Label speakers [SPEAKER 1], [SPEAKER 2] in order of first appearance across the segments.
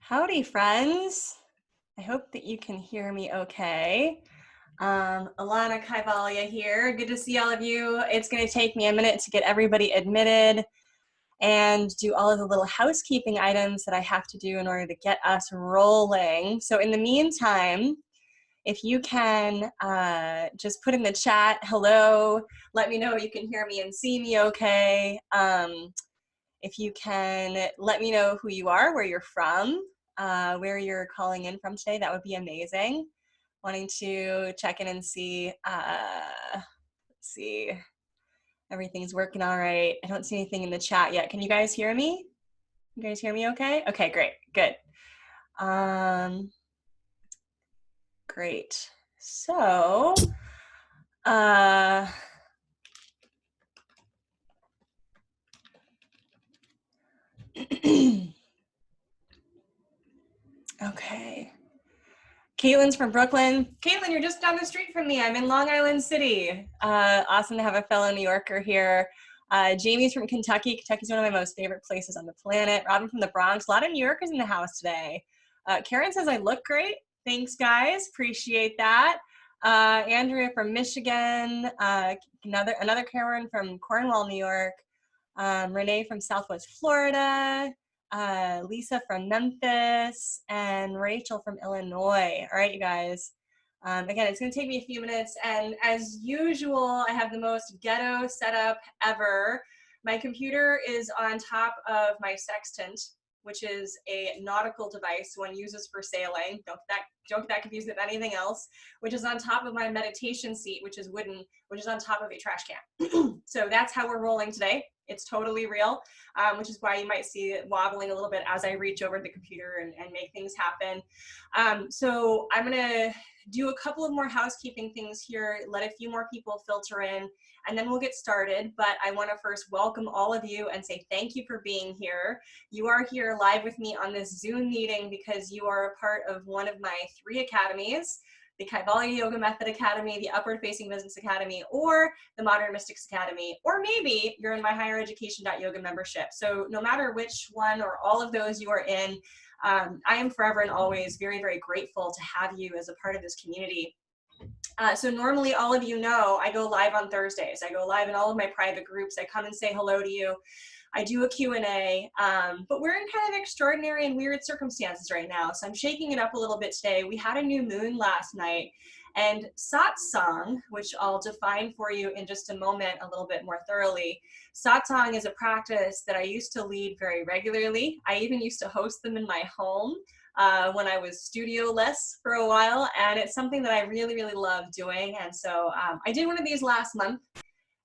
[SPEAKER 1] Howdy, friends. I hope that you can hear me okay. Alanna, Kaivalya here. Good to see all of you. It's going to take me a minute to get everybody admitted and do all of the little housekeeping items that I have to do in order to get us rolling. So in the meantime, if you can just put in the chat, hello, let me know you can hear me and see me okay. If you can let me know who you are, where you're from, where you're calling in from today, that would be amazing. Wanting to check in and see, let's see, everything's working all right. I don't see anything in the chat yet. Can you guys hear me? You guys hear me okay? Okay, great, good. Great. So, okay. Caitlin's from Brooklyn. Caitlin, you're just down the street from me. I'm in Long Island City. Awesome to have a fellow New Yorker here. Jamie's from Kentucky. Kentucky's one of my most favorite places on the planet. Robin from the Bronx. A lot of New Yorkers in the house today. Karen says I look great. Thanks, guys. Appreciate that. Andrea from Michigan. Another Karen from Cornwall, New York. Renee from Southwest Florida. Lisa from Memphis, and Rachel from Illinois. All right, you guys. Again, it's going to take me a few minutes, and as usual, I have the most ghetto setup ever. My computer is on top of my sextant, which is a nautical device one uses for sailing. Don't get that confused with anything else, which is on top of my meditation seat, which is wooden, which is on top of a trash can. So that's how we're rolling today. It's totally real, which is why you might see it wobbling a little bit as I reach over the computer and make things happen. So I'm gonna do a couple of more housekeeping things here, let a few more people filter in, and then we'll get started. But I wanna first welcome all of you and say thank you for being here. You are here live with me on this Zoom meeting because you are a part of one of my 3 academies, the Kaivalya Yoga Method Academy, the Upward Facing Business Academy, or the Modern Mystics Academy, or maybe you're in my higher education.yoga membership. So no matter which one or all of those you are in, I am forever and always very, very grateful to have you as a part of this community. So normally all of you know I go live on Thursdays. I go live in all of my private groups. I come and say hello to you. I do a Q&A, but we're in kind of extraordinary and weird circumstances right now. So I'm shaking it up a little bit today. We had a new moon last night, and Satsang, which I'll define for you in just a moment a little bit more thoroughly. Satsang is a practice that I used to lead very regularly. I even used to host them in my home when I was studio-less for a while, and it's something that I really, really love doing. And so I did one of these last month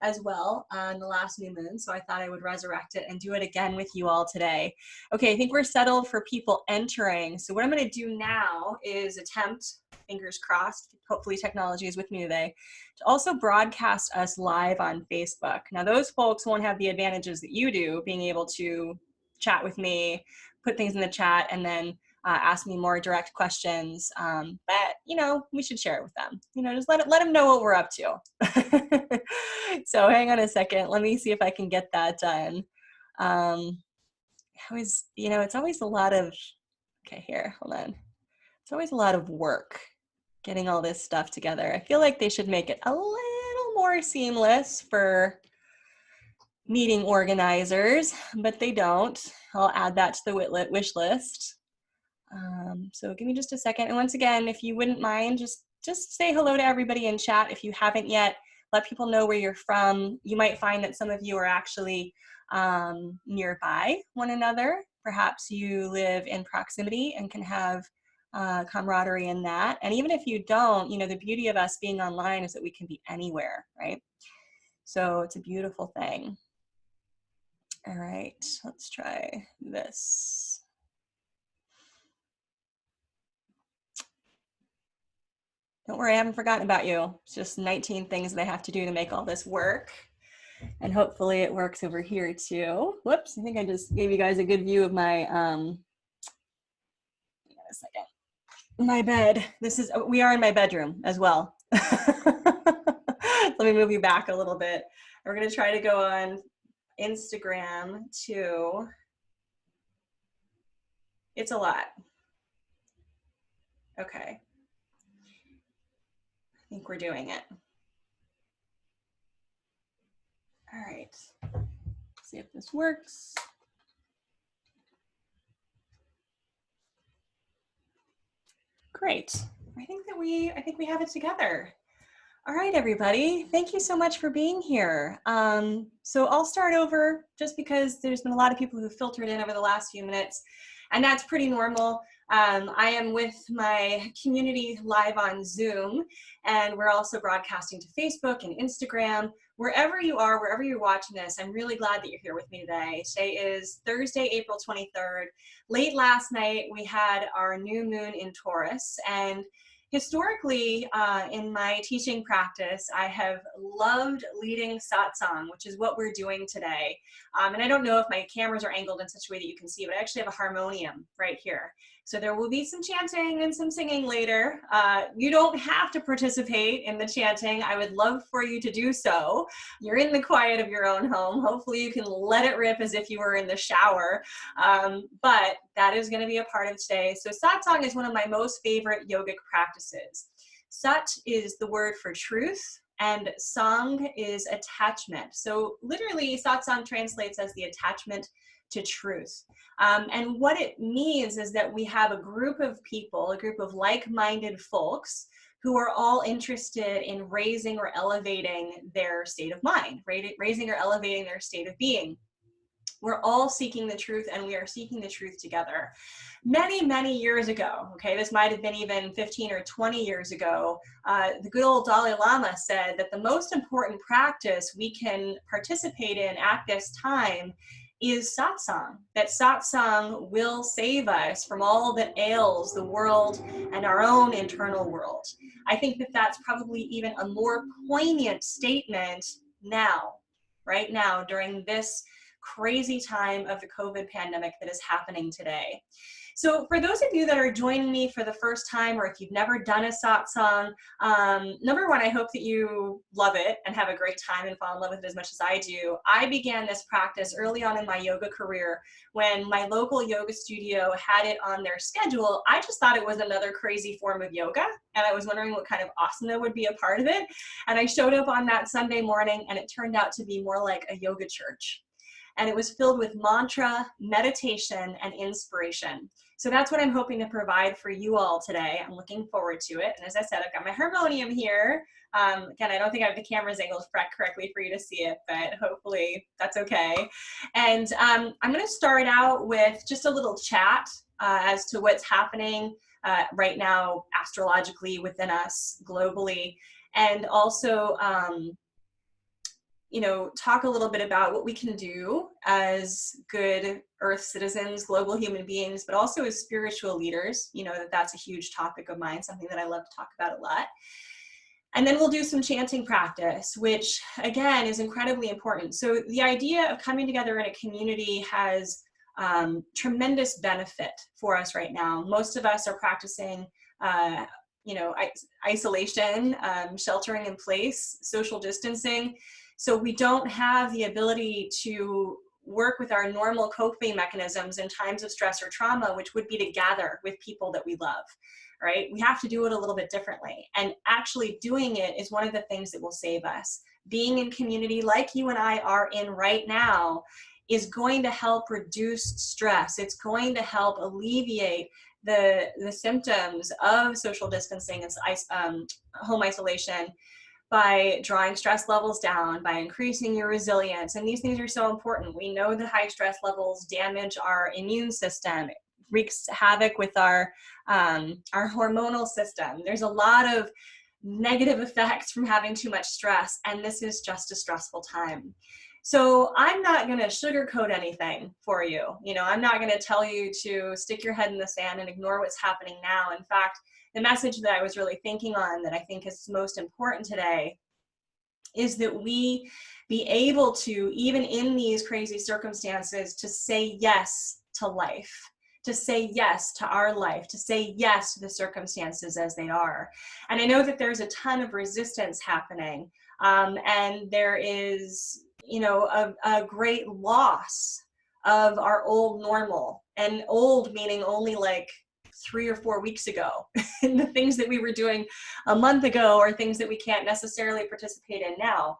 [SPEAKER 1] as well on the last new moon, so I thought I would resurrect it and do it again with you all today. Okay, I think we're settled for people entering. So what I'm going to do now is attempt, fingers crossed, hopefully technology is with me today, to also broadcast us live on Facebook. Now those folks won't have the advantages that you do, being able to chat with me, put things in the chat, and then ask me more direct questions, but you know, we should share it with them. You know, just let them know what we're up to. So hang on a second. Let me see if I can get that done. You know, it's always a lot of, okay, here, hold on. It's always a lot of work getting all this stuff together. I feel like they should make it a little more seamless for meeting organizers, but they don't. I'll add that to the wish list. So give me just a second. And once again, if you wouldn't mind, just say hello to everybody in chat if you haven't yet. Let people know where you're from. You might find that some of you are actually nearby one another. Perhaps you live in proximity and can have camaraderie in that. And even if you don't, you know, the beauty of us being online is that we can be anywhere, right? So it's a beautiful thing. All right, let's try this. Don't worry, I haven't forgotten about you. It's just 19 things that I have to do to make all this work. And hopefully it works over here too. Whoops, I think I just gave you guys a good view of my, hang on a second. My bed. We are in my bedroom as well. Let me move you back a little bit. We're gonna try to go on Instagram too. It's a lot. Okay. I think we're doing it. All right. See if this works. Great. I think we have it together. All right, everybody. Thank you so much for being here. So I'll start over just because there's been a lot of people who filtered in over the last few minutes, and that's pretty normal. I am with my community live on Zoom, and we're also broadcasting to Facebook and Instagram. Wherever you are, wherever you're watching this, I'm really glad that you're here with me today. Today is Thursday, April 23rd. Late last night, we had our new moon in Taurus, and historically, in my teaching practice, I have loved leading Satsang, which is what we're doing today. And I don't know if my cameras are angled in such a way that you can see, but I actually have a harmonium right here. So there will be some chanting and some singing later. You don't have to participate in the chanting. I would love for you to do so. You're in the quiet of your own home. Hopefully you can let it rip as if you were in the shower. But that is going to be a part of today. So Satsang is one of my most favorite yogic practices. Sat is the word for truth, and Sang is attachment. So literally, Satsang translates as the attachment to truth. And what it means is that we have a group of people, a group of like-minded folks who are all interested in raising or elevating their state of mind, raising or elevating their state of being. We're all seeking the truth, and we are seeking the truth together. Many, many years ago, okay, this might have been even 15 or 20 years ago, the good old Dalai Lama said that the most important practice we can participate in at this time is satsang, that satsang will save us from all that ails the world and our own internal world. I think that that's probably even a more poignant statement now, right now, during this crazy time of the COVID pandemic that is happening today. So for those of you that are joining me for the first time, or if you've never done a satsang, number one, I hope that you love it and have a great time and fall in love with it as much as I do. I began this practice early on in my yoga career when my local yoga studio had it on their schedule. I just thought it was another crazy form of yoga, and I was wondering what kind of asana would be a part of it. And I showed up on that Sunday morning, and it turned out to be more like a yoga church. And it was filled with mantra, meditation, and inspiration. So that's what I'm hoping to provide for you all today. I'm looking forward to it. And as I said, I've got my harmonium here. Again, I don't think I have the cameras angled correctly for you to see it, but hopefully that's okay. And I'm going to start out with just a little chat as to what's happening right now astrologically within us globally. And also, talk a little bit about what we can do as good Earth citizens, global human beings, but also as spiritual leaders. That's a huge topic of mine, something that I love to talk about a lot. And then we'll do some chanting practice, which again is incredibly important. So the idea of coming together in a community has tremendous benefit for us right now. Most of us are practicing isolation, sheltering in place, social distancing. So we don't have the ability to work with our normal coping mechanisms in times of stress or trauma, which would be to gather with people that we love, right? We have to do it a little bit differently. And actually doing it is one of the things that will save us. Being in community like you and I are in right now is going to help reduce stress. It's going to help alleviate the symptoms of social distancing and home isolation by drawing stress levels down, by increasing your resilience. And these things are so important. We know that high stress levels damage our immune system, wreaks havoc with our hormonal system. There's a lot of negative effects from having too much stress, and this is just a stressful time. So I'm not going to sugarcoat anything for you. I'm not going to tell you to stick your head in the sand and ignore what's happening now. In fact, the message that I was really thinking on that I think is most important today is that we be able to, even in these crazy circumstances, to say yes to life, to say yes to our life, to say yes to the circumstances as they are. And I know that there's a ton of resistance happening, and there is, a great loss of our old normal, and old meaning only like 3 or 4 weeks ago. And the things that we were doing a month ago are things that we can't necessarily participate in now.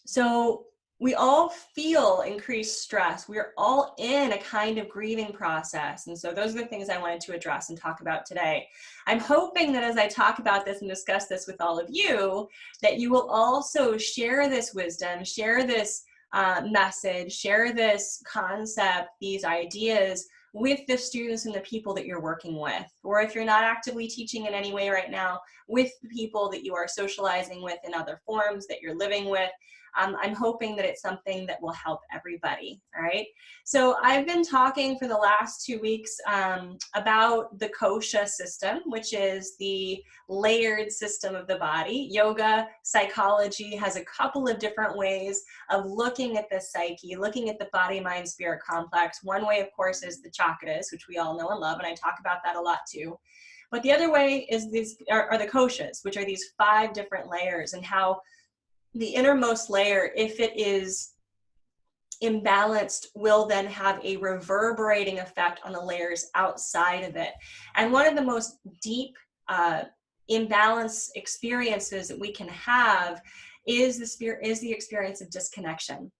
[SPEAKER 1] So we all feel increased stress. We're all in a kind of grieving process. And so those are the things I wanted to address and talk about today. I'm hoping that as I talk about this and discuss this with all of you, that you will also share this wisdom, share this message, share this concept, these ideas with the students and the people that you're working with. Or if you're not actively teaching in any way right now, with the people that you are socializing with in other forms that you're living with. I'm hoping that it's something that will help everybody, all right? So I've been talking for the last 2 weeks about the Kosha System, which is the layered system of the body. Yoga, psychology has a couple of different ways of looking at the psyche, looking at the body, mind, spirit complex. One way, of course, is the chakras, which we all know and love, and I talk about that a lot too. But the other way is these are the koshas, which are these 5 different layers, and how the innermost layer, if it is imbalanced, will then have a reverberating effect on the layers outside of it. And one of the most deep imbalance experiences that we can have is the experience of disconnection.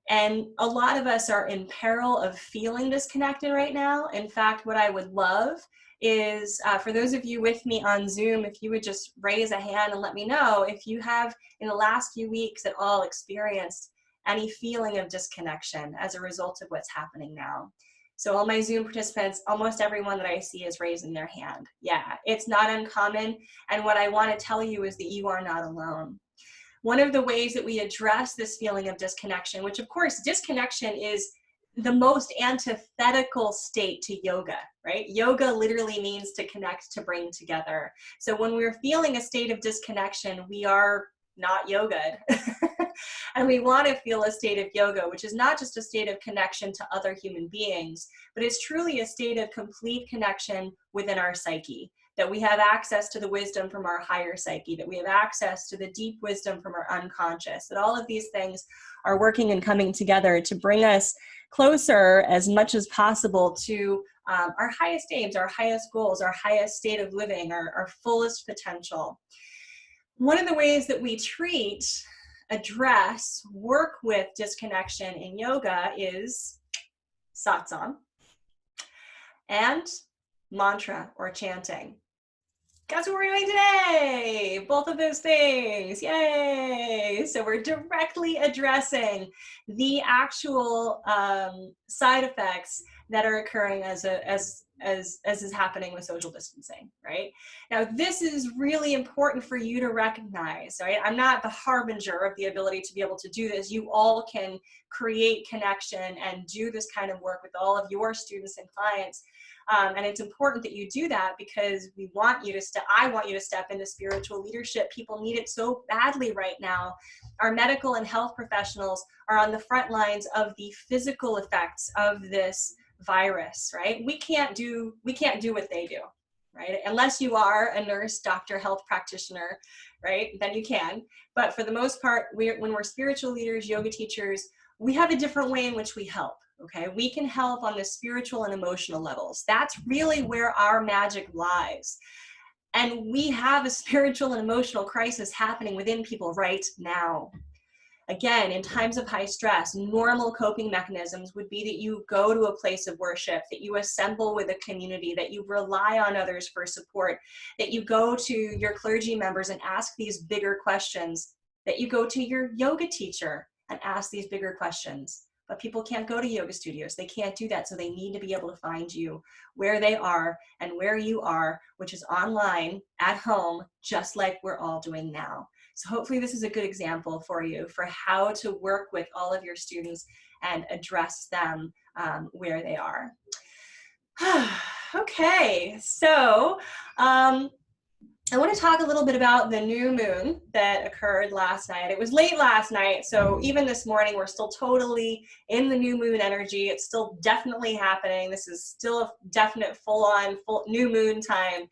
[SPEAKER 1] And a lot of us are in peril of feeling disconnected right now. In fact, what I would love is for those of you with me on Zoom, if you would just raise a hand and let me know if you have in the last few weeks at all experienced any feeling of disconnection as a result of what's happening now. So all my Zoom participants, almost everyone that I see is raising their hand. Yeah, it's not uncommon. And what I want to tell you is that you are not alone. One of the ways that we address this feeling of disconnection, which of course disconnection is the most antithetical state to yoga, right? Yoga literally means to connect, to bring together. So when we're feeling a state of disconnection, we are not yoga. And we want to feel a state of yoga, which is not just a state of connection to other human beings, but it's truly a state of complete connection within our psyche, that we have access to the wisdom from our higher psyche, that we have access to the deep wisdom from our unconscious, that all of these things are working and coming together to bring us closer as much as possible to our highest aims, our highest goals, our highest state of living, our fullest potential. One of the ways that we treat, address, work with disconnection in yoga is satsang and mantra or chanting. Guess what we're doing today? Both of those things, yay! So we're directly addressing the actual side effects that are occurring as is happening with social distancing, right? Now, this is really important for you to recognize, right? I'm not the harbinger of the ability to be able to do this. You all can create connection and do this kind of work with all of your students and clients. And it's important that you do that because I want you to step into spiritual leadership. People need it so badly right now. Our medical and health professionals are on the front lines of the physical effects of this virus, right? We can't do what they do, right? Unless you are a nurse, doctor, health practitioner, right? Then you can. But for the most part, when we're spiritual leaders, yoga teachers, we have a different way in which we help. Okay, we can help on the spiritual and emotional levels. That's really where our magic lies. And we have a spiritual and emotional crisis happening within people right now. Again, in times of high stress, normal coping mechanisms would be that you go to a place of worship, that you assemble with a community, that you rely on others for support, that you go to your clergy members and ask these bigger questions, that you go to your yoga teacher and ask these bigger questions. But people can't go to yoga studios. They can't do that. So they need to be able to find you where they are and where you are, which is online, at home, just like we're all doing now. So hopefully this is a good example for you for how to work with all of your students and address them where they are. Okay, so I want to talk a little bit about the new moon that occurred last night. It was late last night, so even this morning we're still totally in the new moon energy. It's still definitely happening. This is still a definite full new moon time.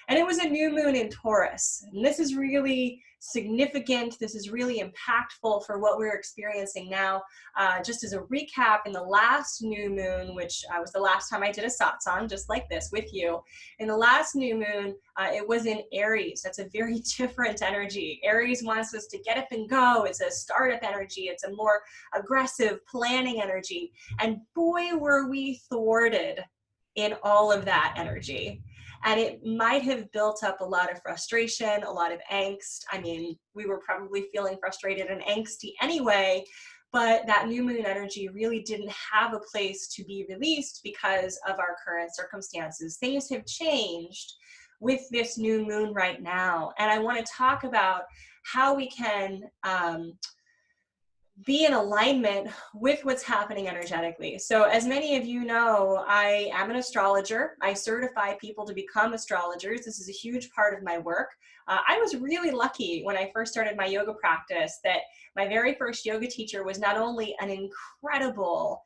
[SPEAKER 1] And it was a new moon in Taurus. And this is really significant. This is really impactful for what we're experiencing now. Just as a recap, in the last new moon, which was the last time I did a satsang just like this with you, in the last new moon, it was in Aries. That's a very different energy. Aries wants us to get up and go. It's a startup energy. It's a more aggressive planning energy. And boy, were we thwarted in all of that energy. And it might have built up a lot of frustration, a lot of angst. I mean, we were probably feeling frustrated and angsty anyway, but that new moon energy really didn't have a place to be released because of our current circumstances. Things have changed with this new moon right now. And I want to talk about how we can be in alignment with what's happening energetically. So as many of you know, I am an astrologer. I certify people to become astrologers. This is a huge part of my work. I was really lucky when I first started my yoga practice that my very first yoga teacher was not only an incredible,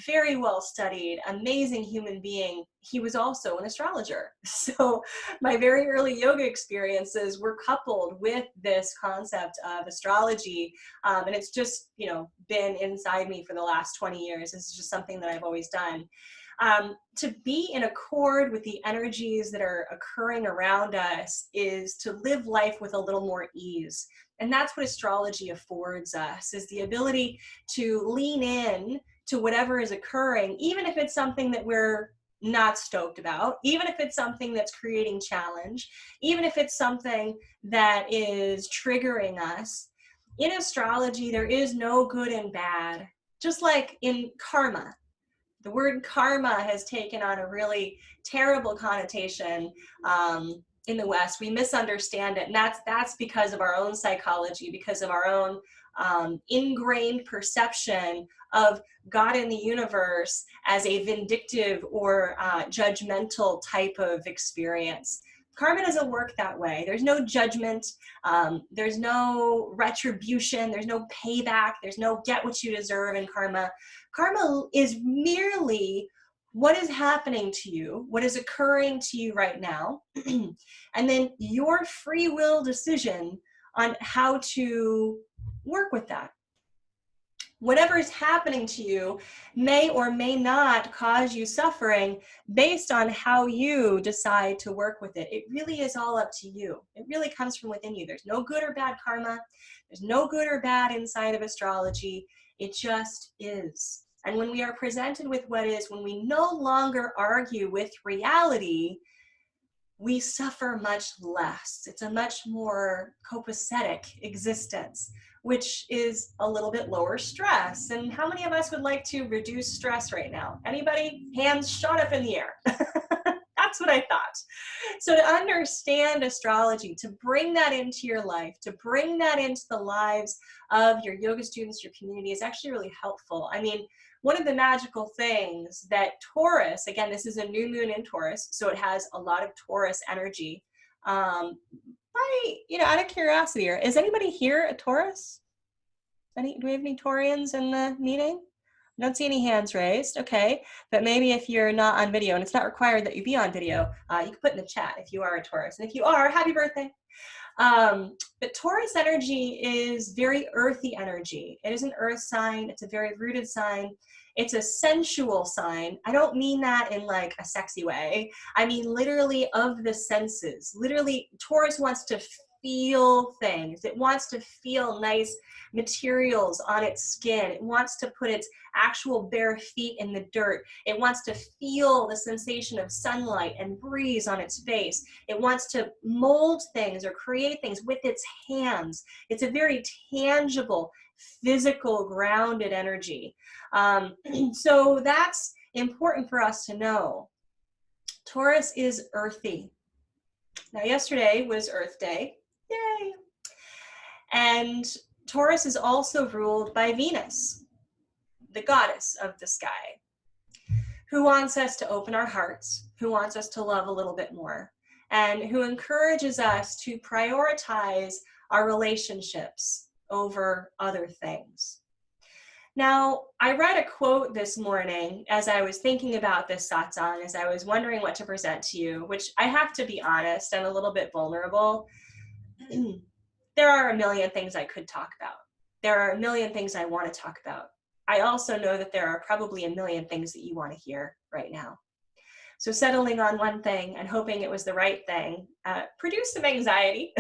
[SPEAKER 1] very well studied, amazing human being, he was also an astrologer. So my very early yoga experiences were coupled with this concept of astrology. And it's just, you know, been inside me for the last 20 years. It's just something that I've always done. To be in accord with the energies that are occurring around us is to live life with a little more ease. And that's what astrology affords us, is the ability to lean in to whatever is occurring, even if it's something that we're not stoked about, even if it's something that's creating challenge, even if it's something that is triggering us. In astrology, there is no good and bad. Just like in karma, the word karma has taken on a really terrible connotation in the West. We misunderstand it, and that's because of our own psychology, because of our own ingrained perception of God in the universe as a vindictive or judgmental type of experience. Karma doesn't work that way. There's no judgment. There's no retribution. There's no payback. There's no get what you deserve in karma. Karma is merely what is happening to you, what is occurring to you right now, and then your free will decision on how to work with that. Whatever is happening to you may or may not cause you suffering based on how you decide to work with it. It really is all up to you. It really comes from within you. There's no good or bad karma. There's no good or bad inside of astrology. It just is. And when we are presented with what is, when we no longer argue with reality, we suffer much less. It's a much more copacetic existence, which is a little bit lower stress. And how many of us would like to reduce stress right now? Anybody? Hands shot up in the air. That's what I thought. So to understand astrology, to bring that into your life, to bring that into the lives of your yoga students, your community, is actually really helpful. I mean, one of the magical things that Taurus, again, this is a new moon in Taurus, so it has a lot of Taurus energy. Out of curiosity, is anybody here a Taurus? Do we have any Taurians in the meeting? I don't see any hands raised. Okay, but maybe if you're not on video, and it's not required that you be on video, you can put in the chat if you are a Taurus. And if you are, happy birthday. But Taurus energy is very earthy energy. It is an earth sign. It's a very rooted sign. It's a sensual sign. I don't mean that in like a sexy way. I mean literally of the senses. Literally, Taurus wants to feel things. It wants to feel nice materials on its skin. It wants to put its actual bare feet in the dirt. It wants to feel the sensation of sunlight and breeze on its face. It wants to mold things or create things with its hands. It's a very tangible, physical, grounded energy. So that's important for us to know. Taurus is earthy. Now, yesterday was Earth Day. Yay! And Taurus is also ruled by Venus, the goddess of the sky, who wants us to open our hearts, who wants us to love a little bit more, and who encourages us to prioritize our relationships over other things. Now, I read a quote this morning as I was thinking about this satsang, as I was wondering what to present to you, which I have to be honest, I'm a little bit vulnerable. There are a million things I could talk about. There are a million things I want to talk about. I also know that there are probably a million things that you want to hear right now. So settling on one thing and hoping it was the right thing produced some anxiety.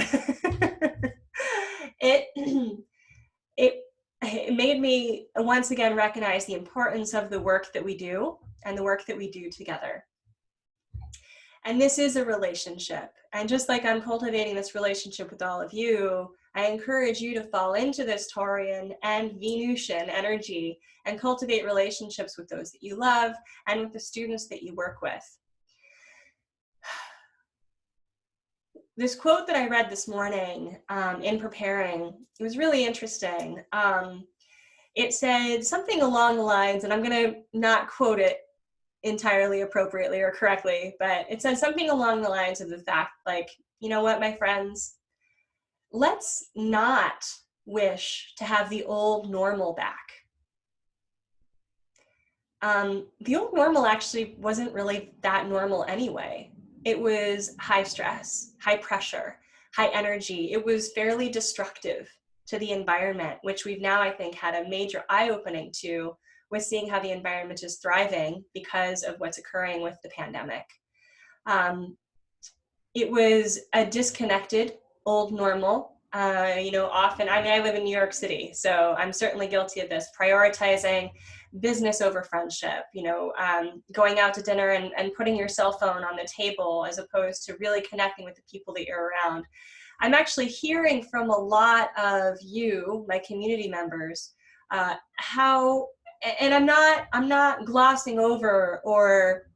[SPEAKER 1] It made me once again recognize the importance of the work that we do and the work that we do together. And this is a relationship. And just like I'm cultivating this relationship with all of you, I encourage you to fall into this Taurian and Venusian energy and cultivate relationships with those that you love and with the students that you work with. This quote that I read this morning in preparing, it was really interesting. It said something along the lines, and I'm going to not quote it entirely appropriately or correctly, but it said something along the lines of the fact, like, you know what, my friends, let's not wish to have the old normal back. The old normal actually wasn't really that normal anyway. It was high stress, high pressure, high energy. It was fairly destructive to the environment, which we've now, I think, had a major eye-opening to with seeing how the environment is thriving because of what's occurring with the pandemic. It was a disconnected old normal. Often, I live in New York City, so I'm certainly guilty of this, prioritizing business over friendship, going out to dinner and putting your cell phone on the table as opposed to really connecting with the people that you're around. I'm actually hearing from a lot of you, my community members, how, and I'm not glossing over or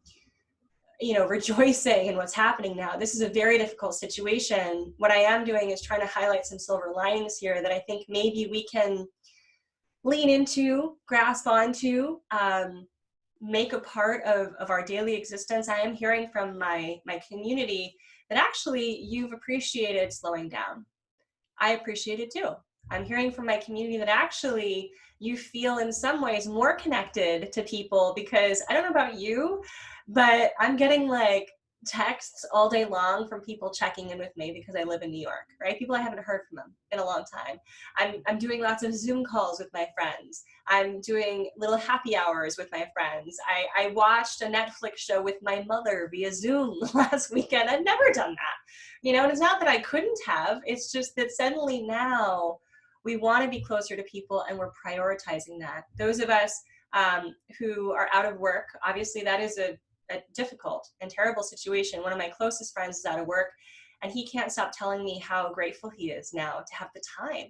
[SPEAKER 1] rejoicing in what's happening now. This is a very difficult situation. What I am doing is trying to highlight some silver linings here that I think maybe we can lean into, grasp onto, make a part of our daily existence. I am hearing from my community that actually you've appreciated slowing down. I appreciate it too. I'm hearing from my community that actually you feel in some ways more connected to people because I don't know about you, but I'm getting like texts all day long from people checking in with me because I live in New York, right? People I haven't heard from them in a long time. I'm doing lots of Zoom calls with my friends. I'm doing little happy hours with my friends. I watched a Netflix show with my mother via Zoom last weekend. I've never done that, and it's not that I couldn't have, it's just that suddenly now we want to be closer to people and we're prioritizing that. Those of us who are out of work, obviously that is a difficult and terrible situation. One of my closest friends is out of work and he can't stop telling me how grateful he is now to have the time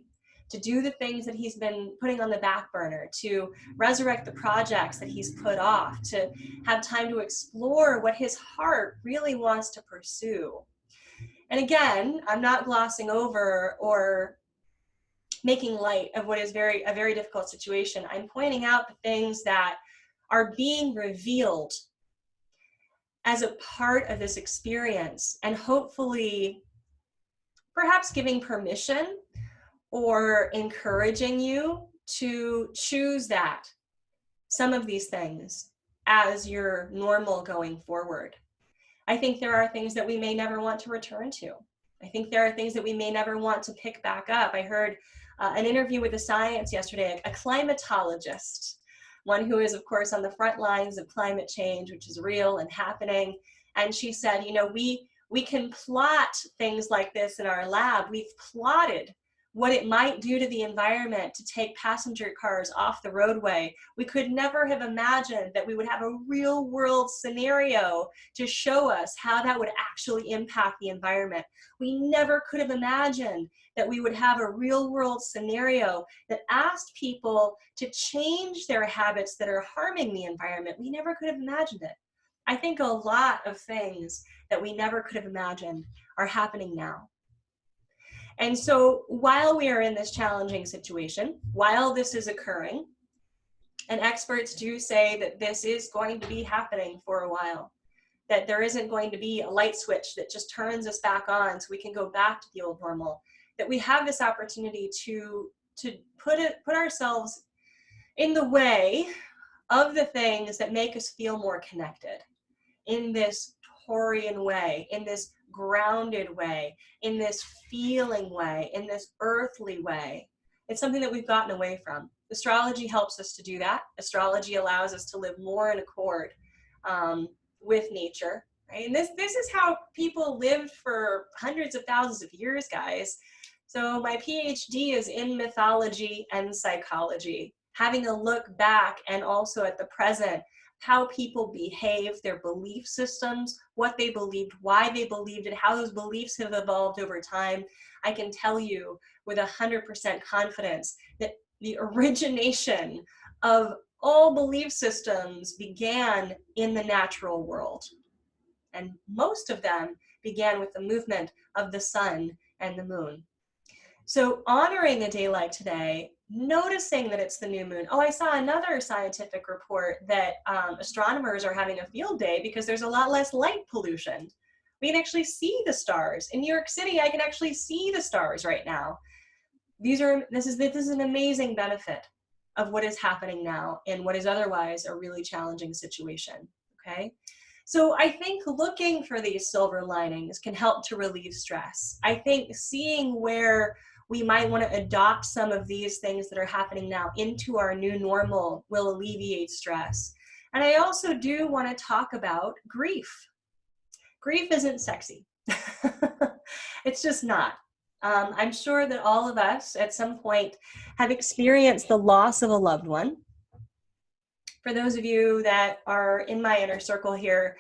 [SPEAKER 1] to do the things that he's been putting on the back burner, to resurrect the projects that he's put off, to have time to explore what his heart really wants to pursue. And again, I'm not glossing over or making light of what is a very difficult situation. I'm pointing out the things that are being revealed as a part of this experience and hopefully perhaps giving permission or encouraging you to choose some of these things as your normal going forward. I think there are things that we may never want to return to. I think there are things that we may never want to pick back up. I heard an interview with a science yesterday, a climatologist, one who is, of course, on the front lines of climate change, which is real and happening. And she said, we can plot things like this in our lab. We've plotted what it might do to the environment to take passenger cars off the roadway. We could never have imagined that we would have a real world scenario to show us how that would actually impact the environment. We never could have imagined that we would have a real world scenario that asked people to change their habits that are harming the environment. We never could have imagined it. I think a lot of things that we never could have imagined are happening now. And so while we are in this challenging situation, while this is occurring, and experts do say that this is going to be happening for a while, that there isn't going to be a light switch that just turns us back on so we can go back to the old normal, that we have this opportunity to put ourselves in the way of the things that make us feel more connected, in this Taurian way, in this grounded way, in this feeling way, in this earthly way. It's something that we've gotten away from. Astrology helps us to do that. Astrology allows us to live more in accord with nature, right? And this is how people lived for hundreds of thousands of years, guys. So my PhD is in mythology and psychology, having a look back and also at the present, how people behave, their belief systems, what they believed, why they believed it, how those beliefs have evolved over time. I can tell you with 100% confidence that the origination of all belief systems began in the natural world. And most of them began with the movement of the sun and the moon. So honoring a day like today, noticing that it's the new moon. Oh, I saw another scientific report that astronomers are having a field day because there's a lot less light pollution. We can actually see the stars. In New York City, I can actually see the stars right now. This is an amazing benefit of what is happening now in what is otherwise a really challenging situation, okay? So I think looking for these silver linings can help to relieve stress. I think seeing where we might want to adopt some of these things that are happening now into our new normal will alleviate stress. And I also do want to talk about grief. Grief isn't sexy. It's just not. I'm sure that all of us at some point have experienced the loss of a loved one. For those of you that are in my inner circle here,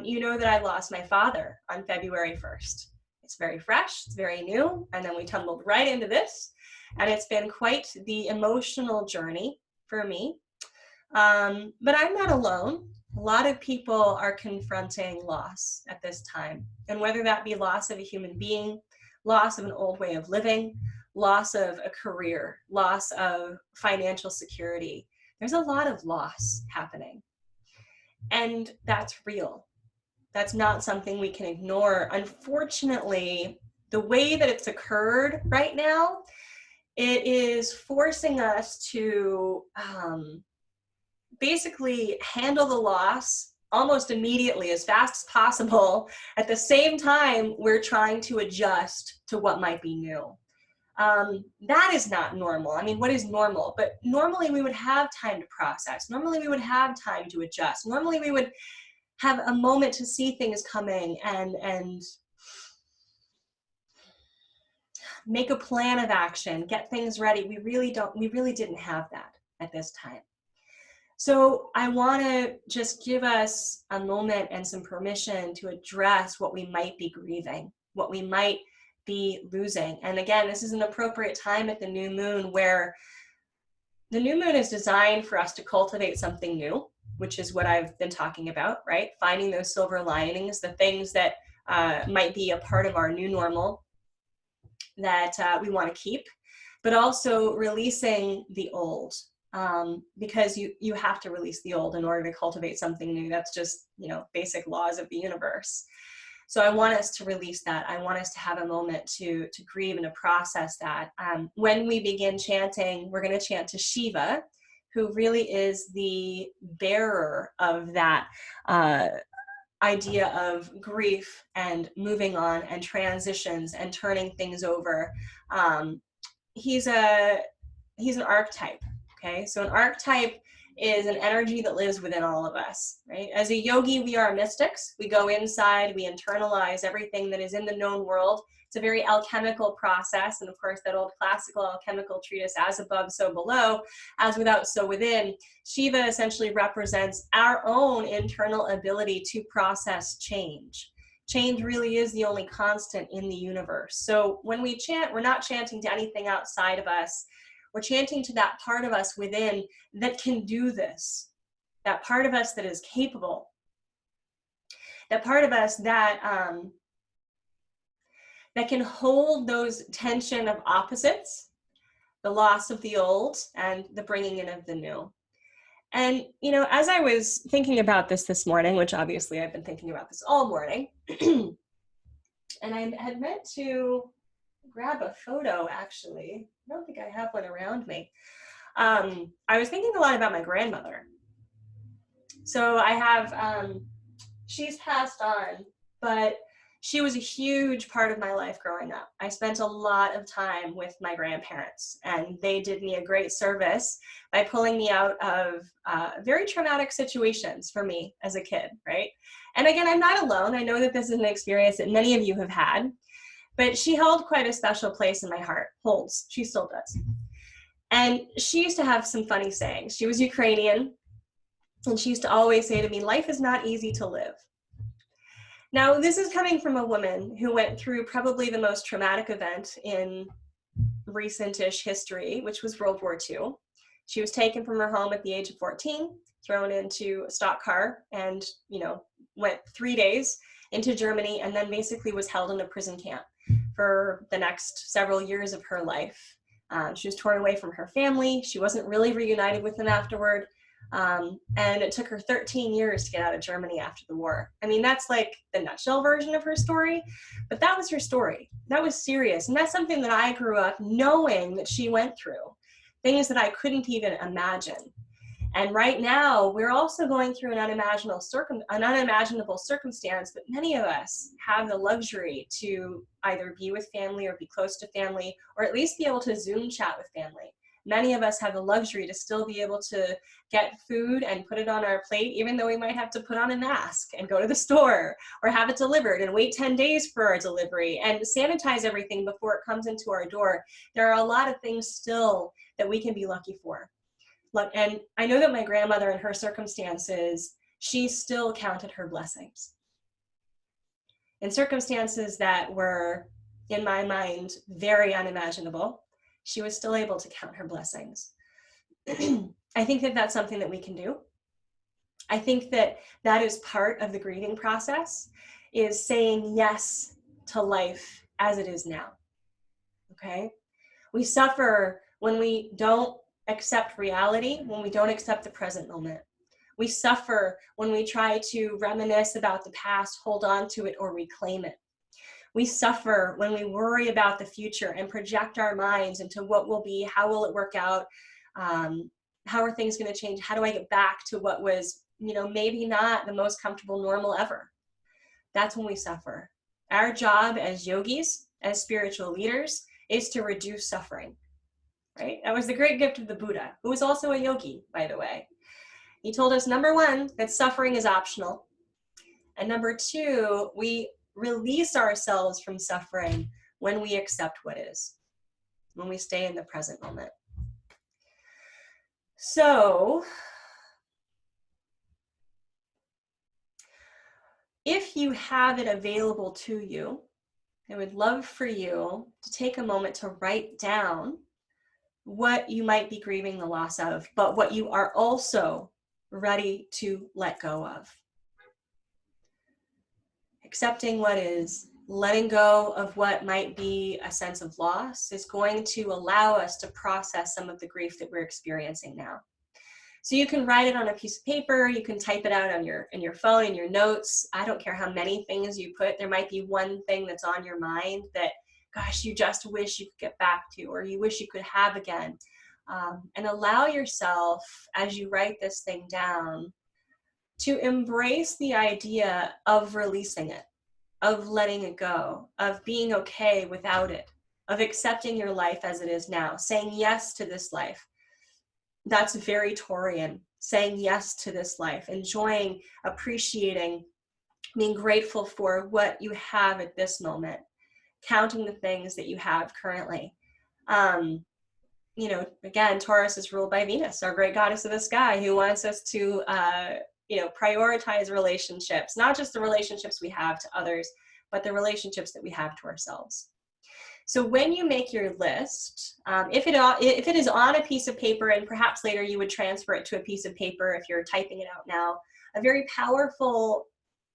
[SPEAKER 1] you know that I lost my father on February 1st. It's very fresh, it's very new, and then we tumbled right into this, and it's been quite the emotional journey for me. But I'm not alone. A lot of people are confronting loss at this time, and whether that be loss of a human being, loss of an old way of living, loss of a career, loss of financial security, there's a lot of loss happening. And that's real. That's not something we can ignore. Unfortunately, the way that it's occurred right now, it is forcing us to basically handle the loss almost immediately, as fast as possible. At the same time, we're trying to adjust to what might be new. That is not normal. I mean, what is normal? But normally we would have time to process. Normally we would have time to adjust. Normally we would have a moment to see things coming and make a plan of action, get things ready. We really didn't have that at this time. So I want to just give us a moment and some permission to address what we might be grieving, what we might be losing. And again, this is an appropriate time at the new moon where the new moon is designed for us to cultivate something new, which is what I've been talking about, right? Finding those silver linings, the things that might be a part of our new normal that we want to keep, but also releasing the old. Because you have to release the old in order to cultivate something new. That's just, basic laws of the universe. So I want us to release that. I want us to have a moment to grieve and to process that. When we begin chanting, we're going to chant to Shiva, who really is the bearer of that idea of grief and moving on and transitions and turning things over. He's an archetype. Okay, so an archetype is an energy that lives within all of us, right? As a yogi, we are mystics. We go inside, we internalize everything that is in the known world. It's a very alchemical process. And of course, that old classical alchemical treatise, as above, so below, as without, so within. Shiva essentially represents our own internal ability to process change. Change really is the only constant in the universe. So when we chant, we're not chanting to anything outside of us. We're chanting to that part of us within that can do this, that part of us that is capable, that part of us that can hold those tension of opposites, the loss of the old and the bringing in of the new. And, as I was thinking about this morning, which obviously I've been thinking about this all morning, and I had meant to grab a photo, actually. I don't think I have one around me. I was thinking a lot about my grandmother. So I have, she's passed on, but she was a huge part of my life growing up. I spent a lot of time with my grandparents, and they did me a great service by pulling me out of very traumatic situations for me as a kid, right? And again, I'm not alone. I know that this is an experience that many of you have had, but she held quite a special place in my heart, holds, she still does. And she used to have some funny sayings. She was Ukrainian, and she used to always say to me, life is not easy to live. Now, this is coming from a woman who went through probably the most traumatic event in recent-ish history, which was World War II. She was taken from her home at the age of 14, thrown into a stock car, and, went 3 days into Germany, and then basically was held in a prison camp for the next several years of her life. She was torn away from her family. She wasn't really reunited with them afterward. And it took her 13 years to get out of Germany after the war. I mean, that's like the nutshell version of her story, but that was her story. That was serious. And that's something that I grew up knowing that she went through, things that I couldn't even imagine. And right now, we're also going through an unimaginable circumstance, but many of us have the luxury to either be with family or be close to family, or at least be able to Zoom chat with family. Many of us have the luxury to still be able to get food and put it on our plate, even though we might have to put on a mask and go to the store or have it delivered and wait 10 days for our delivery and sanitize everything before it comes into our door. There are a lot of things still that we can be lucky for. And I know that my grandmother, in her circumstances, she still counted her blessings. In circumstances that were, in my mind, very unimaginable, she was still able to count her blessings. I think that that's something that we can do. I think that that is part of the grieving process, is saying yes to life as it is now, okay? We suffer when we don't accept reality, when we don't accept the present moment. We suffer when we try to reminisce about the past, hold on to it, or reclaim it. We suffer when we worry about the future and project our minds into what will be, how will it work out, how are things going to change, how do I get back to what was, maybe not the most comfortable normal ever. That's when we suffer. Our job as yogis, as spiritual leaders, is to reduce suffering, right? That was the great gift of the Buddha, who was also a yogi, by the way. He told us, number one, that suffering is optional. And number two, we release ourselves from suffering when we accept what is, when we stay in the present moment. So, if you have it available to you, I would love for you to take a moment to write down what you might be grieving the loss of, but what you are also ready to let go of. Accepting what is, letting go of what might be a sense of loss is going to allow us to process some of the grief that we're experiencing now. So you can write it on a piece of paper, you can type it out on in your phone, in your notes. I don't care how many things you put. There might be one thing that's on your mind that, gosh, you just wish you could get back to, or you wish you could have again. And allow yourself, as you write this thing down, to embrace the idea of releasing it, of letting it go, of being okay without it, of accepting your life as it is now, saying yes to this life. That's very Taurian, saying yes to this life, enjoying, appreciating, being grateful for what you have at this moment, counting the things that you have currently. Again, Taurus is ruled by Venus, our great goddess of the sky, who wants us to prioritize relationships, not just the relationships we have to others, but the relationships that we have to ourselves. So when you make your list, if it is on a piece of paper, and perhaps later you would transfer it to a piece of paper if you're typing it out now, a very powerful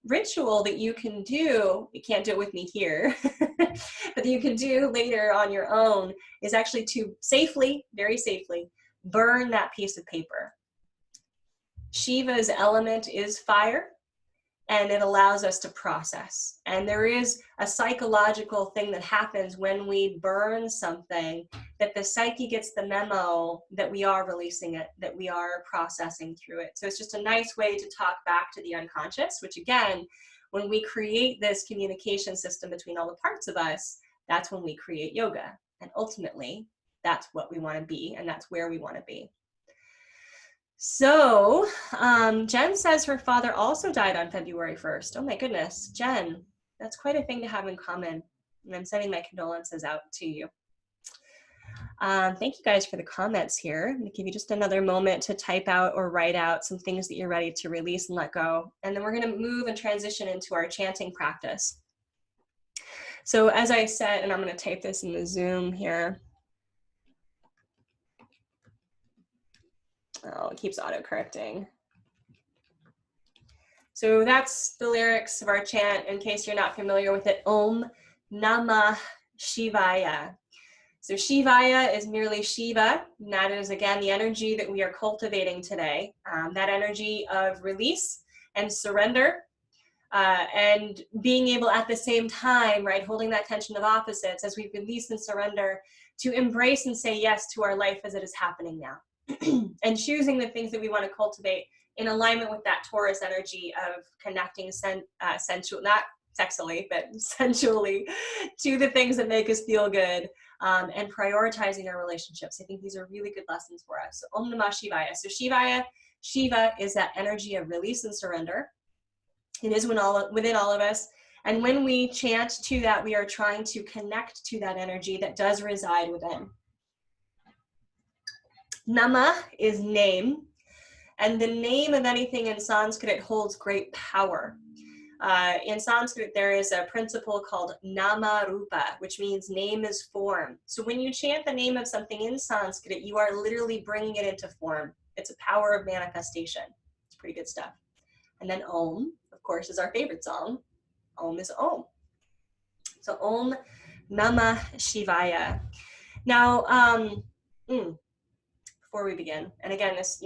[SPEAKER 1] ritual that you can do, you can't do it with me here, but you can do later on your own, is actually to safely, very safely, burn that piece of paper. Shiva's element is fire, and it allows us to process. And there is a psychological thing that happens when we burn something that the psyche gets the memo that we are releasing it, that we are processing through it. So it's just a nice way to talk back to the unconscious, which again, when we create this communication system between all the parts of us, that's when we create yoga. And ultimately, that's what we want to be, and that's where we want to be. So Jen says her father also died on February 1st. Oh my goodness, Jen, that's quite a thing to have in common. And I'm sending my condolences out to you. Thank you guys for the comments here. I'm gonna give you just another moment to type out or write out some things that you're ready to release and let go. And then we're gonna move and transition into our chanting practice. So as I said, and I'm gonna type this in the Zoom here. Oh, it keeps auto-correcting. So that's the lyrics of our chant, in case you're not familiar with it. Om Namah Shivaya. So Shivaya is merely Shiva, and that is, again, the energy that we are cultivating today. That energy of release and surrender, and being able at the same time, right, holding that tension of opposites as we release and surrender, to embrace and say yes to our life as it is happening now. And choosing the things that we want to cultivate in alignment with that Taurus energy of connecting sensual, not sexually, but sensually, to the things that make us feel good, and prioritizing our relationships. I think these are really good lessons for us. So Om Namah Shivaya. So Shiva is that energy of release and surrender. It is within all of us. And when we chant to that, we are trying to connect to that energy that does reside within. Nama is name, and the name of anything in Sanskrit holds great power. In Sanskrit, there is a principle called nama rupa, which means name is form. So when you chant the name of something in Sanskrit, you are literally bringing it into form. It's a power of manifestation. It's pretty good stuff. And then Om, of course, is our favorite song. Om is Om. So Om Namah Shivaya. Now, before we begin, and again, this,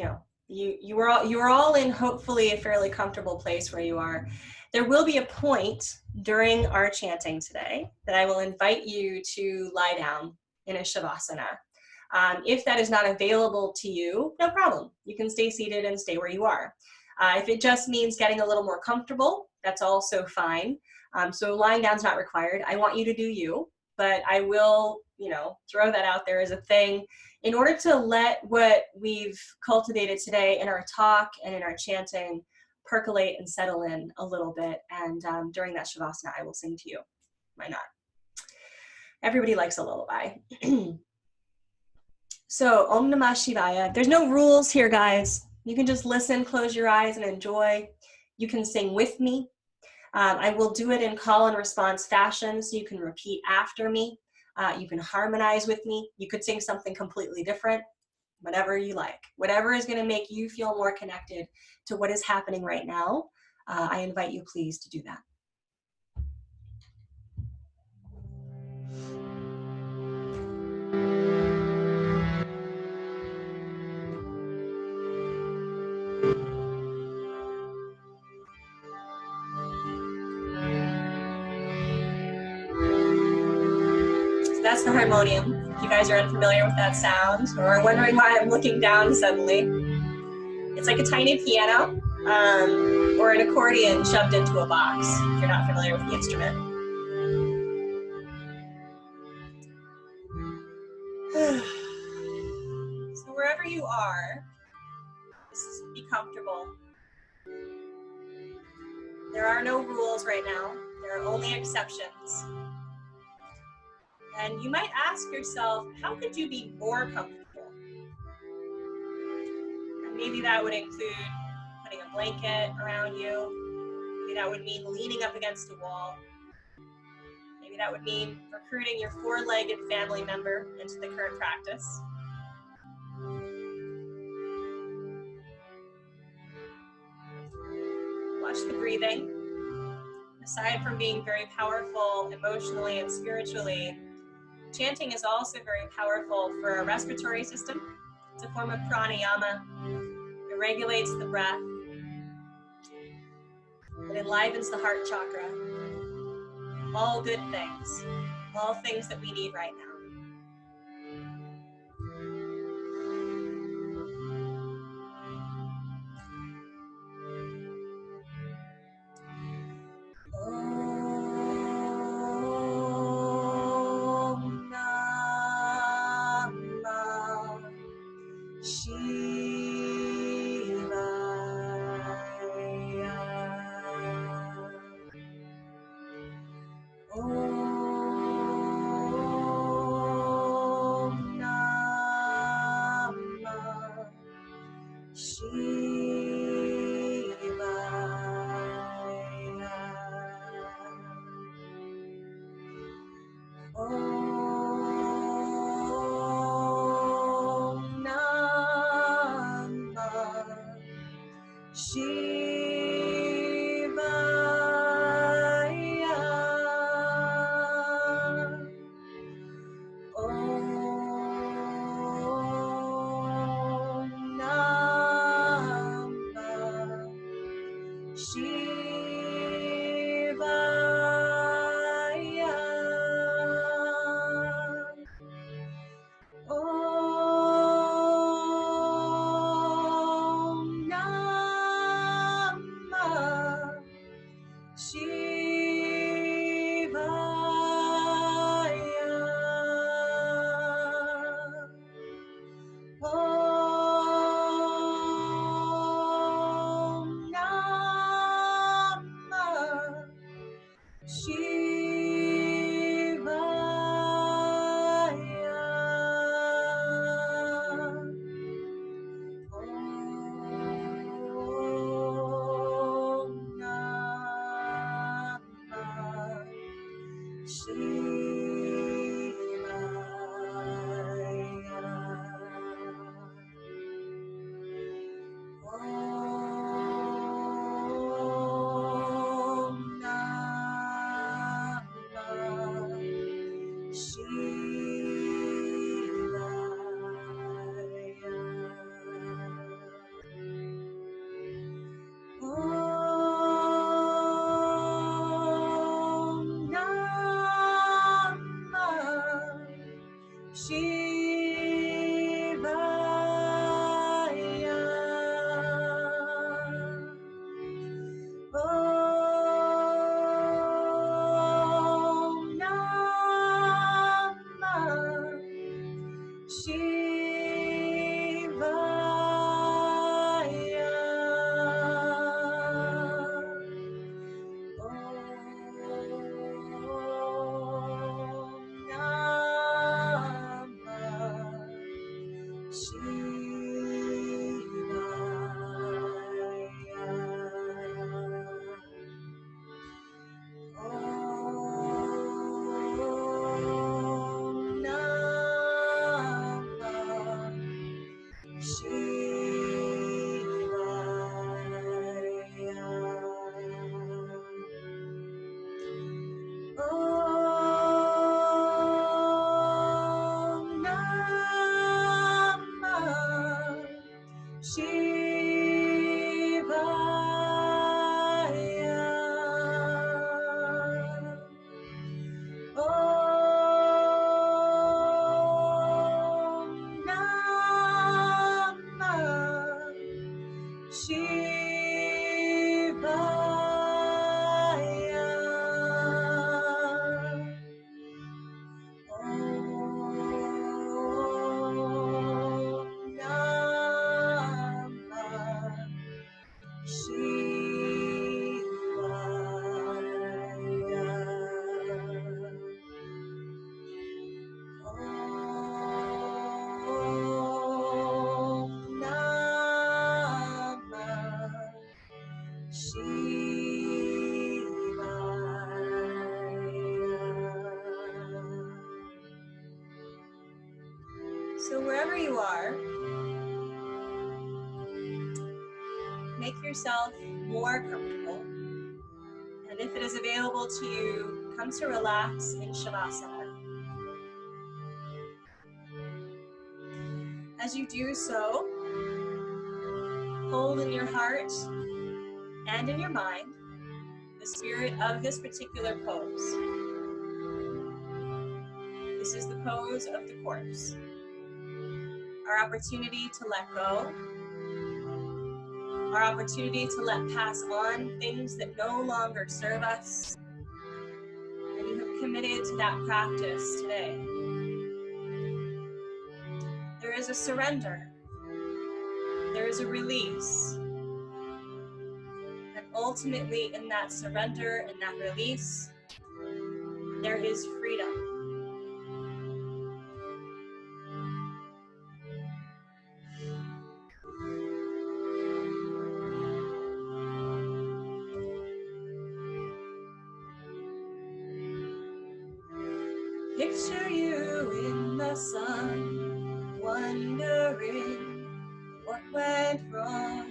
[SPEAKER 1] you are all in hopefully a fairly comfortable place where you are. There will be a point during our chanting today that I will invite you to lie down in a shavasana. If that is not available to you, no problem. You can stay seated and stay where you are. If it just means getting a little more comfortable, that's also fine. So lying down is not required. I want you to do you, but I will, throw that out there as a thing in order to let what we've cultivated today in our talk and in our chanting percolate and settle in a little bit. And during that shavasana, I will sing to you. Why not? Everybody likes a lullaby. So Om Namah Shivaya. There's no rules here, guys. You can just listen, close your eyes, and enjoy. You can sing with me. I will do it in call and response fashion, so you can repeat after me. You can harmonize with me. You could sing something completely different, whatever you like. Whatever is going to make you feel more connected to what is happening right now, I invite you please to do that. That's the harmonium. If you guys are unfamiliar with that sound or wondering why I'm looking down suddenly, it's like a tiny piano or an accordion shoved into a box, if you're not familiar with the instrument. So wherever you are, just be comfortable. There are no rules right now. There are only exceptions. And you might ask yourself, how could you be more comfortable? And maybe that would include putting a blanket around you. Maybe that would mean leaning up against a wall. Maybe that would mean recruiting your four-legged family member into the current practice. Watch the breathing. Aside from being very powerful emotionally and spiritually, chanting is also very powerful for our respiratory system. It's a form of pranayama. It regulates the breath. It enlivens the heart chakra. All good things. All things that we need right now. Shivaya. Om Namah Shivaya. Om Namah Shivaya. Om Namah Shivaya. Om Namah Shivaya. Om Namah Shivaya. Om Namah Shivaya. Om Namah Shivaya. So wherever you are, make yourself more comfortable. And if it is available to you, come to relax in Shavasana. As you do so, hold in your heart and in your mind the spirit of this particular pose. This is the pose of the corpse. Our opportunity to let go, our opportunity to let pass on things that no longer serve us, and you have committed to that practice today. There is a surrender, there is a release, and ultimately in that surrender and that release, there is freedom. Picture you in the sun, wondering what went wrong,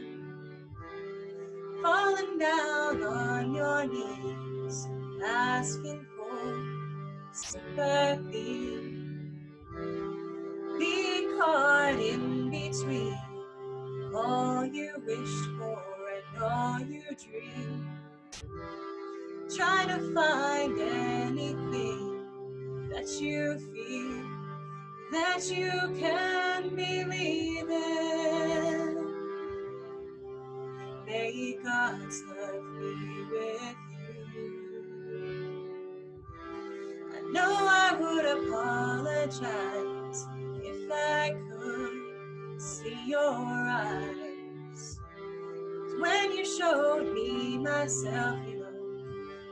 [SPEAKER 1] falling down on your knees, asking for sympathy. Be caught in between all you wished for and all you dreamed. Try to find anything that you feel that you can believe in. May God's love be with you. I know I would apologize if I could see your eyes. When you showed me myself, you know,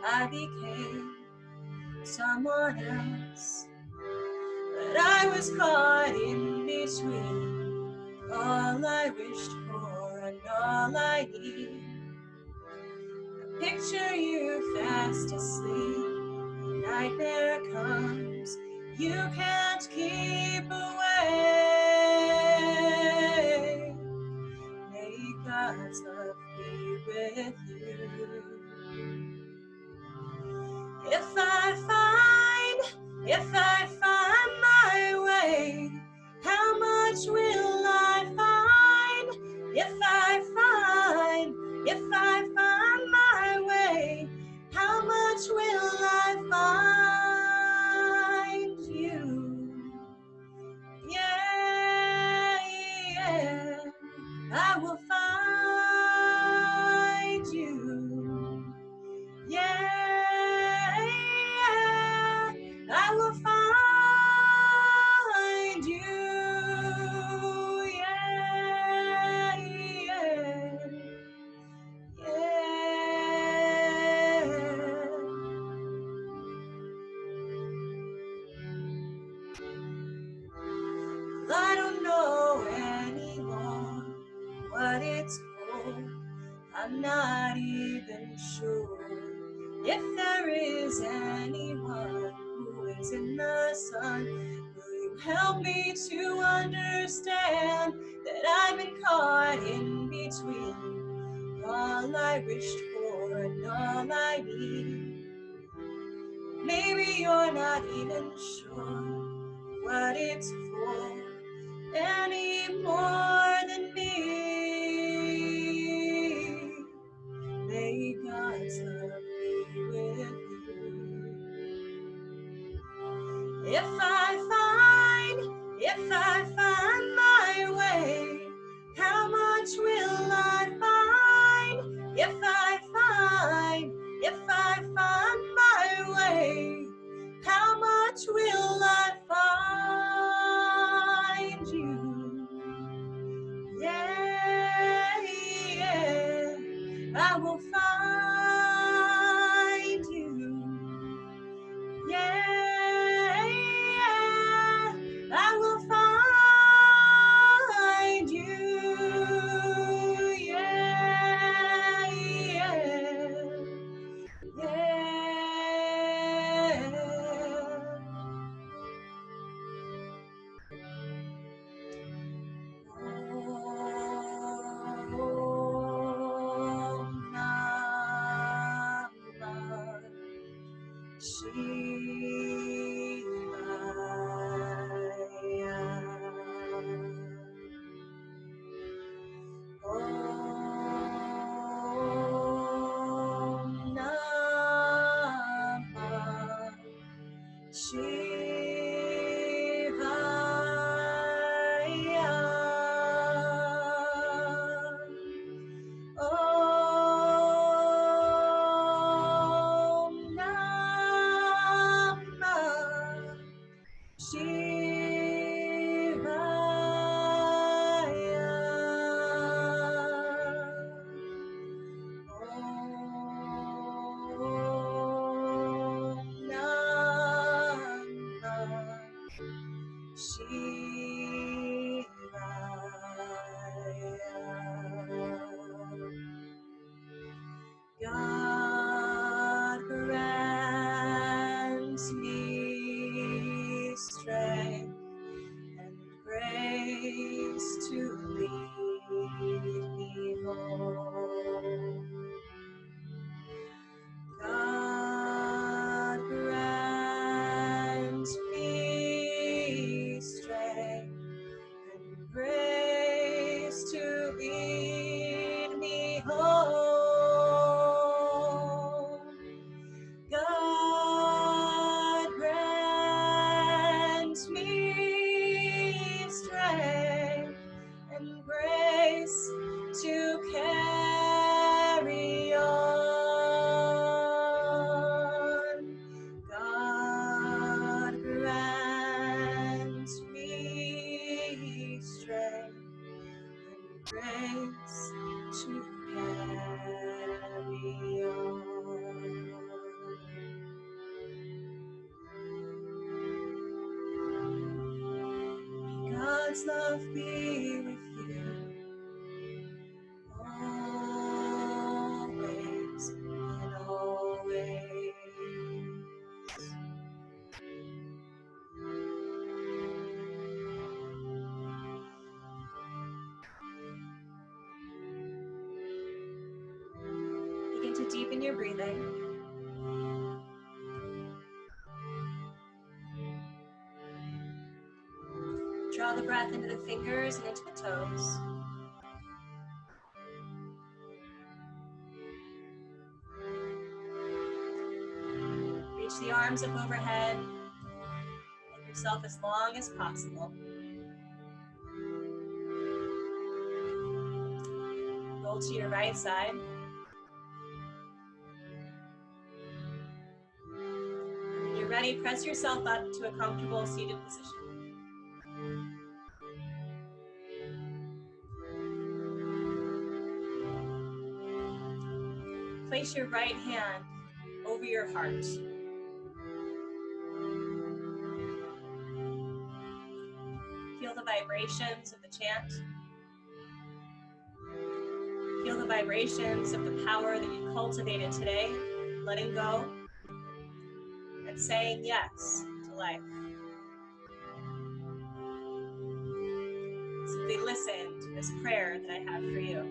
[SPEAKER 1] I became someone else. But I was caught in between all I wished for and all I need. I picture you fast asleep, nightmare comes, you can't keep away. May God's love be with you. If I find my way, how much will I find? If I find my way, how much will I find you? I'm not even sure if there is anyone who is in the sun. Will you help me to understand that I've been caught in between all I wished for and all I need? Maybe you're not even sure what it's for any more than me. May God's love be with you. If I find my way, how much will I find? If I find my way, how much will I find you? Yeah, yeah, I will find you. Yeah, yeah, I will find you. Yeah, yeah, God grants me strength and grace to lead me home. God grant me strength and grace to lead me home. God grant me strength and grace to carry on. God grant me strength and grace to carry on. God's love be with you always and always. Begin to deepen your breathing. Draw the breath into the fingers and into the toes. Reach the arms up overhead. Make yourself as long as possible. Roll to your right side. When you're ready, press yourself up to a comfortable seated position. Place your right hand over your heart. Feel the vibrations of the chant. Feel the vibrations of the power that you cultivated today, letting go and saying yes to life. Simply listen to this prayer that I have for you.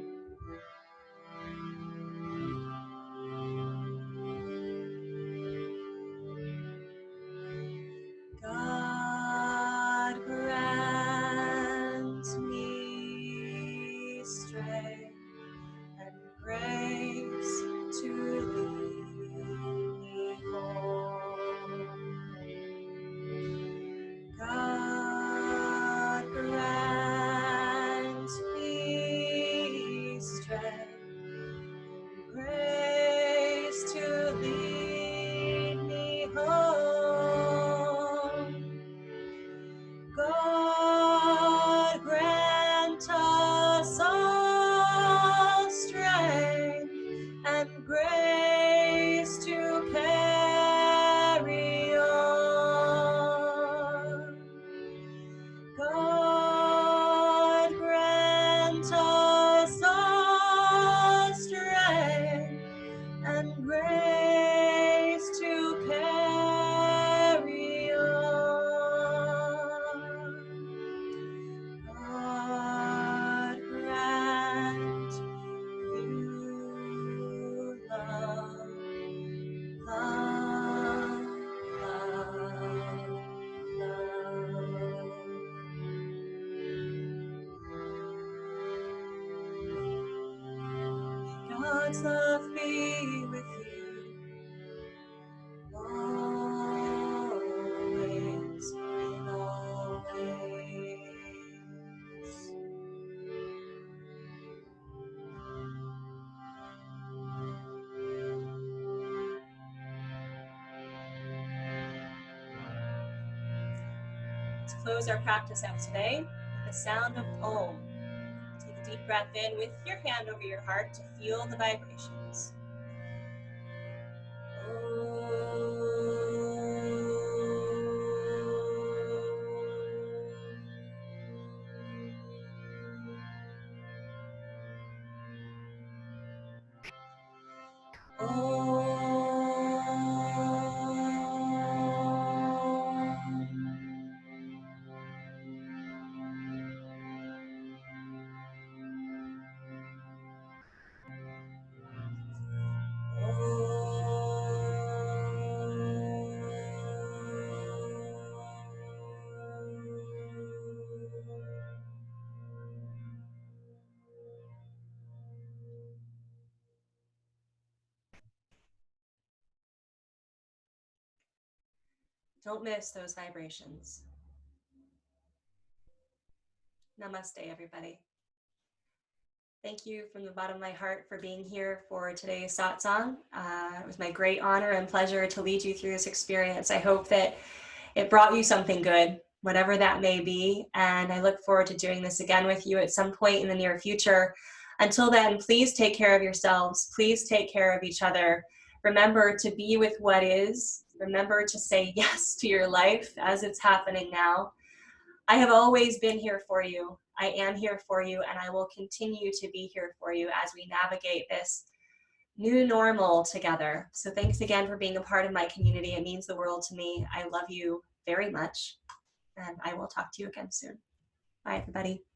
[SPEAKER 1] God grant me strength and grace to lead me home. God grant me strength and grace to lead me home. God grant us all strength and grace to carry on. God grant us all strength and grace to carry on. God grant you love, love, love, love. God's love be with you always and always. To close our practice out today with the sound of Om. Take a deep breath in with your hand over your heart to feel the vibrations. Don't miss those vibrations. Namaste, everybody. Thank you from the bottom of my heart for being here for today's satsang. It was my great honor and pleasure to lead you through this experience. I hope that it brought you something good, whatever that may be. And I look forward to doing this again with you at some point in the near future. Until then, please take care of yourselves. Please take care of each other. Remember to be with what is. Remember to say yes to your life as it's happening now. I have always been here for you. I am here for you, and I will continue to be here for you as we navigate this new normal together. So thanks again for being a part of my community. It means the world to me. I love you very much, and I will talk to you again soon. Bye, everybody.